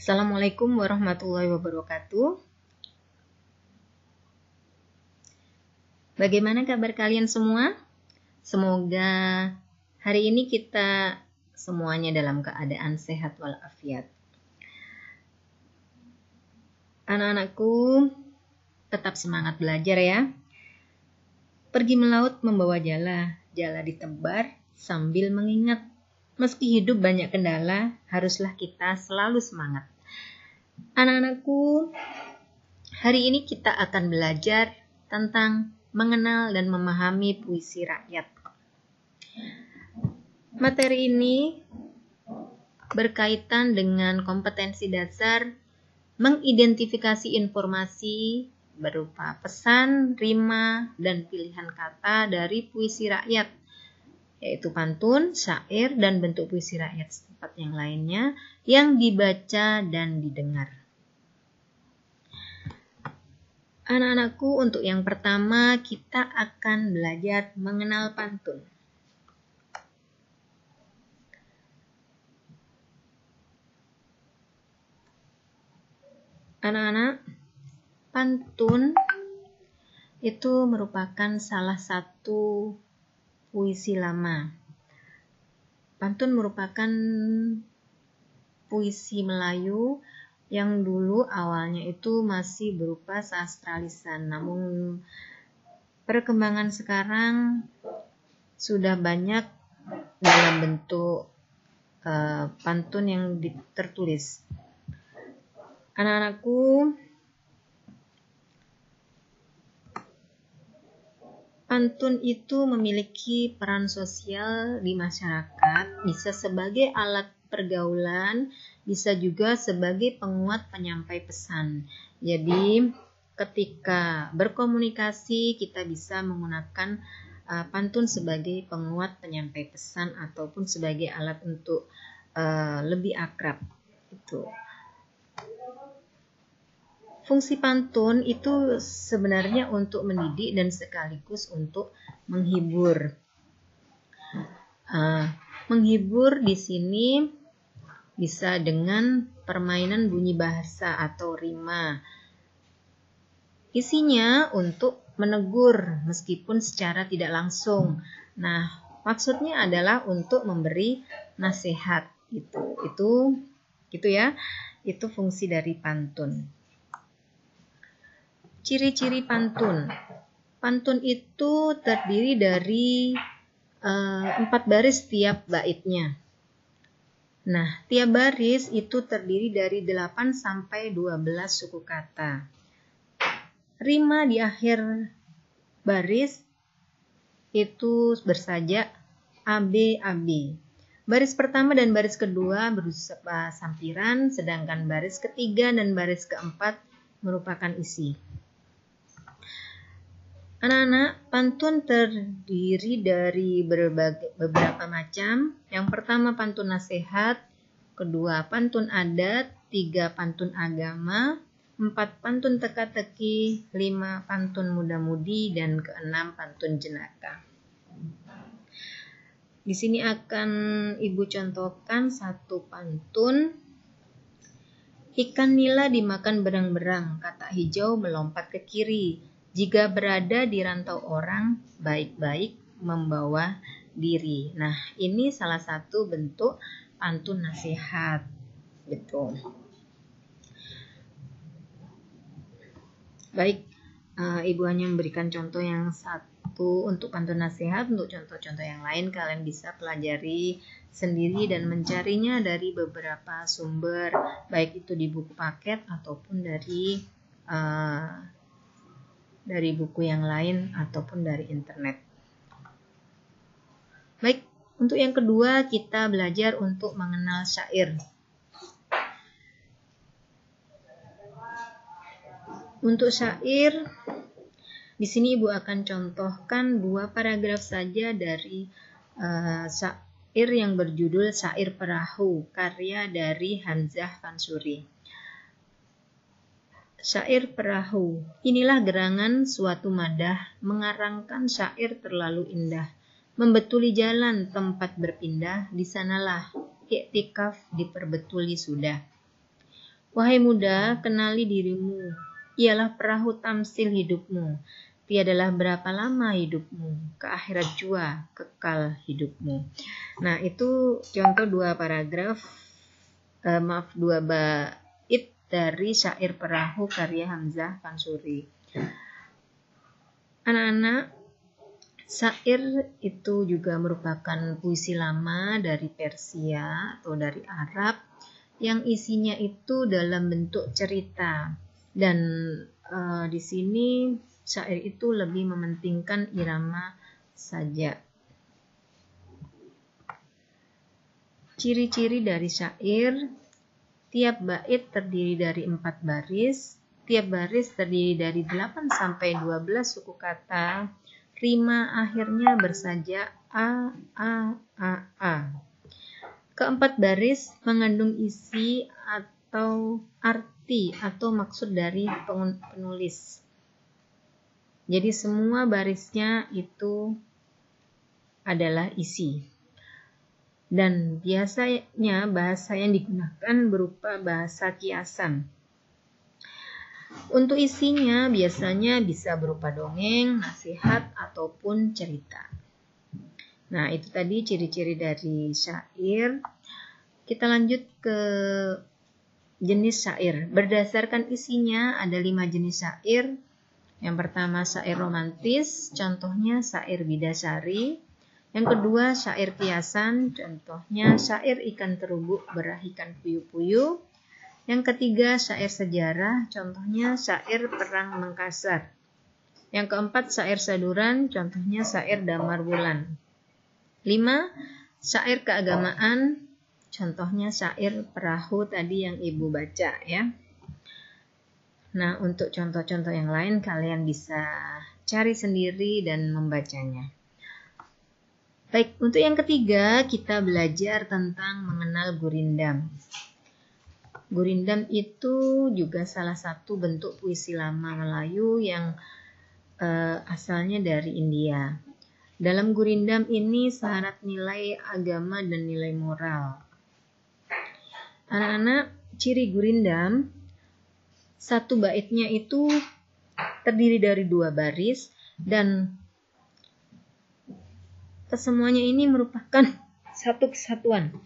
Assalamualaikum warahmatullahi wabarakatuh. Bagaimana kabar kalian semua? Semoga hari ini kita semuanya dalam keadaan sehat walafiat. Anak-anakku, tetap semangat belajar ya. Pergi melaut membawa jala, jala ditebar sambil mengingat. Meski hidup banyak kendala, haruslah kita selalu semangat. Anak-anakku, hari ini kita akan belajar tentang mengenal dan memahami puisi rakyat. Materi ini berkaitan dengan kompetensi dasar mengidentifikasi informasi berupa pesan, rima, dan pilihan kata dari puisi rakyat, yaitu pantun, syair, dan bentuk puisi rakyat setempat yang lainnya yang dibaca dan didengar. Anak-anakku, untuk yang pertama kita akan belajar mengenal pantun. Anak-anak, pantun itu merupakan salah satu puisi lama. Pantun merupakan puisi Melayu yang dulu awalnya itu masih berupa sastra lisan. Namun perkembangan sekarang sudah banyak dalam bentuk pantun yang tertulis. Anak-anakku, pantun itu memiliki peran sosial di masyarakat, bisa sebagai alat pergaulan, bisa juga sebagai penguat penyampai pesan. Jadi, ketika berkomunikasi, kita bisa menggunakan pantun sebagai penguat penyampai pesan ataupun sebagai alat untuk lebih akrab. Itu. Fungsi pantun itu sebenarnya untuk mendidik dan sekaligus untuk menghibur. Menghibur di sini bisa dengan permainan bunyi bahasa atau rima. Isinya untuk menegur meskipun secara tidak langsung. Nah, maksudnya adalah untuk memberi nasihat. Itu ya. Itu fungsi dari pantun. Ciri-ciri pantun. Pantun itu terdiri dari 4 baris tiap baitnya. Nah, tiap baris itu terdiri dari 8 sampai 12 suku kata. Rima di akhir baris itu bersajak AB. Baris pertama dan baris kedua berupa sampiran, sedangkan baris ketiga dan baris keempat merupakan isi. Anak-anak, pantun terdiri dari beberapa macam. Yang pertama pantun nasihat, kedua pantun adat, 3 pantun agama, 4 pantun teka-teki, 5 pantun muda-mudi, dan ke-6 pantun jenaka. Di sini akan Ibu contohkan satu pantun. Ikan nila dimakan berang-berang, kata hijau melompat ke kiri. Jika berada di rantau orang, baik-baik membawa diri. Nah, ini salah satu bentuk pantun nasihat. Betul. Baik, Ibu hanya memberikan contoh yang satu untuk pantun nasihat. Untuk contoh-contoh yang lain kalian bisa pelajari sendiri dan mencarinya dari beberapa sumber, baik itu di buku paket ataupun dari buku yang lain ataupun dari internet. Baik, untuk yang kedua kita belajar untuk mengenal syair. Untuk syair, di sini Ibu akan contohkan 2 paragraf saja dari syair yang berjudul Syair Perahu, karya dari Hamzah Fansuri. Syair Perahu. Inilah gerangan suatu madah, mengarangkan syair terlalu indah. Membetuli jalan tempat berpindah, di sanalah iktikaf diperbetuli sudah. Wahai muda, kenali dirimu. Ialah perahu tamsil hidupmu. Tiadalah berapa lama hidupmu, ke akhirat jua kekal hidupmu. Nah, itu contoh dua bait dari syair Perahu karya Hamzah Fansuri. Anak-anak, syair itu juga merupakan puisi lama dari Persia atau dari Arab yang isinya itu dalam bentuk cerita, dan di sini syair itu lebih mementingkan irama saja. Ciri-ciri dari syair: tiap bait terdiri dari 4 baris, tiap baris terdiri dari 8 sampai 12 suku kata, rima akhirnya bersaja a a a a. Keempat baris mengandung isi atau arti atau maksud dari penulis. Jadi semua barisnya itu adalah isi. Dan biasanya bahasa yang digunakan berupa bahasa kiasan. Untuk isinya biasanya bisa berupa dongeng, nasihat, ataupun cerita. Nah, itu tadi ciri-ciri dari syair. Kita lanjut ke jenis syair. Berdasarkan isinya ada 5 jenis syair. Yang pertama syair romantis, contohnya syair Bidasari. Yang kedua syair kiasan, contohnya syair ikan terubuk berah ikan puyuh-puyuh. Yang ketiga syair sejarah, contohnya syair Perang Mengkasar. Yang keempat syair saduran, contohnya syair Damar Wulan. 5. Syair keagamaan, contohnya syair Perahu tadi yang Ibu baca ya. Nah, untuk contoh-contoh yang lain kalian bisa cari sendiri dan membacanya. Baik, untuk yang ketiga kita belajar tentang mengenal gurindam. Gurindam itu juga salah satu bentuk puisi lama Melayu yang asalnya dari India. Dalam gurindam ini syarat nilai agama dan nilai moral. Anak-anak, ciri gurindam, satu baitnya itu terdiri dari 2 baris dan kesemuanya ini merupakan satu kesatuan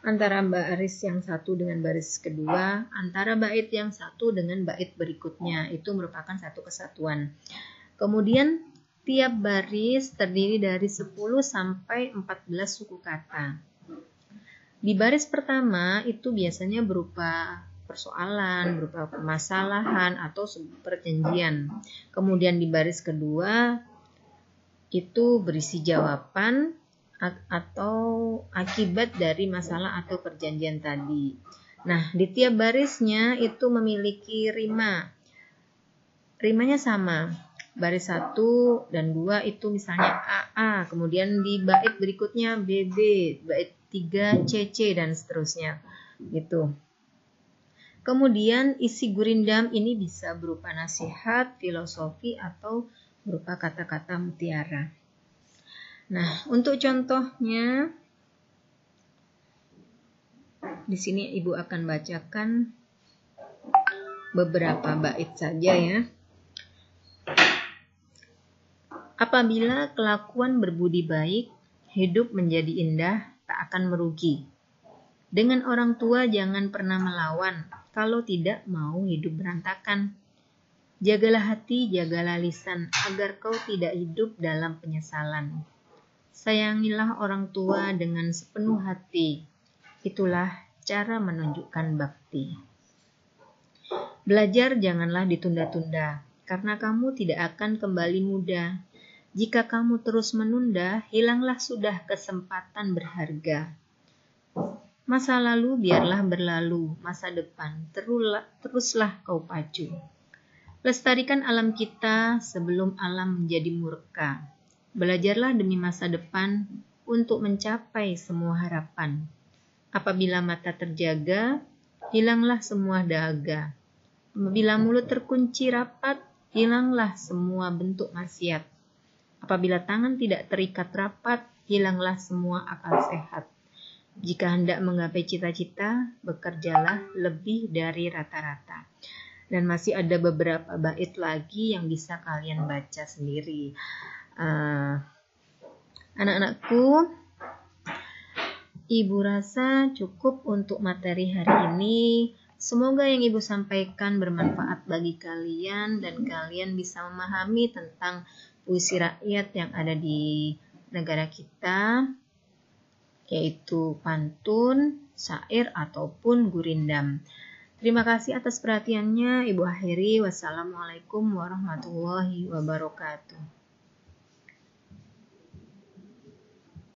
antara baris yang satu dengan baris kedua, antara bait yang satu dengan bait berikutnya. Itu merupakan satu kesatuan. Kemudian tiap baris terdiri dari 10 sampai 14 suku kata. Di baris pertama itu biasanya berupa persoalan, berupa permasalahan atau perjanjian. Kemudian di baris kedua itu berisi jawaban atau akibat dari masalah atau perjanjian tadi. Nah, di tiap barisnya itu memiliki rima. Rimanya sama. Baris 1 dan 2 itu misalnya AA, kemudian di bait berikutnya BB, bait 3 CC dan seterusnya gitu. Kemudian isi gurindam ini bisa berupa nasihat, filosofi atau berupa kata-kata mutiara. Nah, untuk contohnya di sini Ibu akan bacakan beberapa bait saja ya. Apabila kelakuan berbudi baik, hidup menjadi indah, tak akan merugi. Dengan orang tua jangan pernah melawan, kalau tidak mau hidup berantakan. Jagalah hati, jagalah lisan, agar kau tidak hidup dalam penyesalan. Sayangilah orang tua dengan sepenuh hati, itulah cara menunjukkan bakti. Belajar janganlah ditunda-tunda, karena kamu tidak akan kembali muda. Jika kamu terus menunda, hilanglah sudah kesempatan berharga. Masa lalu biarlah berlalu, masa depan teruslah kau pacu. Lestarikan alam kita sebelum alam menjadi murka. Belajarlah demi masa depan untuk mencapai semua harapan. Apabila mata terjaga, hilanglah semua dahaga. Apabila mulut terkunci rapat, hilanglah semua bentuk maksiat. Apabila tangan tidak terikat rapat, hilanglah semua akal sehat. Jika hendak menggapai cita-cita, bekerjalah lebih dari rata-rata. Dan masih ada beberapa bait lagi yang bisa kalian baca sendiri. Anak-anakku, Ibu rasa cukup untuk materi hari ini. Semoga yang Ibu sampaikan bermanfaat bagi kalian dan kalian bisa memahami tentang puisi rakyat yang ada di negara kita, yaitu pantun, syair, ataupun gurindam. Terima kasih atas perhatiannya. Ibu akhiri. Wassalamualaikum warahmatullahi wabarakatuh.